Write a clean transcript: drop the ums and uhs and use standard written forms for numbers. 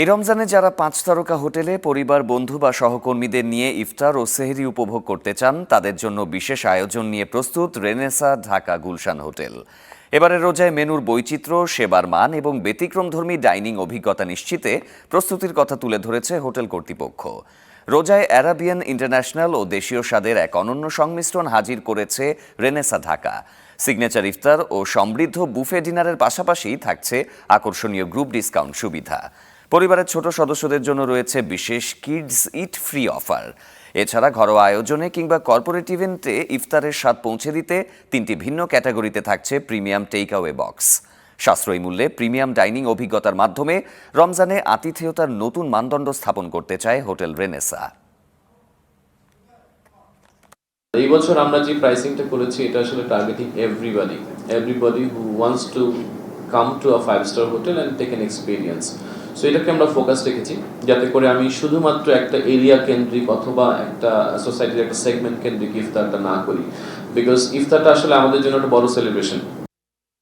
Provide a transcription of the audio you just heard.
এই রমজানে যারা ৫ তারকা হোটেলে পরিবার, বন্ধু বা সহকর্মীদের নিয়ে ইফতার ও সেহরি উপভোগ করতে চান, তাদের জন্য বিশেষ আয়োজন নিয়ে প্রস্তুত রেনেসা ঢাকা গুলশান হোটেল। এবারের রোজায় মেনুর বৈচিত্র্য, সেবার মান এবং ব্যতিক্রমধর্মী ডাইনিং অভিজ্ঞতা নিশ্চিতে প্রস্তুতির কথা তুলে ধরেছে হোটেল কর্তৃপক্ষ। রোজায় অ্যারাবিয়ান, ইন্টারন্যাশনাল ও দেশীয় স্বাদের এক অনন্য সংমিশ্রণ হাজির করেছে রেনেসা ঢাকা। সিগনেচার ইফতার ও সমৃদ্ধ বুফে ডিনারের পাশাপাশি থাকছে আকর্ষণীয় গ্রুপ ডিসকাউন্ট সুবিধা। পরিবারের ছোট সদস্যদের জন্য রয়েছে বিশেষ কিডস ইট ফ্রি অফার। এছাড়া ঘরোয়া আয়োজনে কিংবা কর্পোরেট ইভেন্টে ইফতারের স্বাদ পৌঁছে দিতে ৩টি ভিন্ন ক্যাটাগরিতে থাকছে প্রিমিয়াম টেক অ্যাওয়ে বক্স। সাশ্রয়ী মূল্যে প্রিমিয়াম ডাইনিং অভিজ্ঞতার মাধ্যমে রমজানে আতিথেয়তার নতুন মানদণ্ড স্থাপন করতে চায় হোটেল রেনেসা। এই বছর আমরা যে প্রাইসিংটা করেছি এটা আসলে targeting everybody who wants to come to a five star hotel and take an experience. So এটাকে আমরা ফোকাস রেখেছি যাতে করে আমি শুধুমাত্র একটা এরিয়া কেন্দ্রিক অথবা একটা সোসাইটির একটা সেগমেন্ট কেন্দ্রিক ইফতারটা না করি, বিকজ ইফতারটা আসলে আমাদের জন্য একটা বড় সেলিব্রেশন।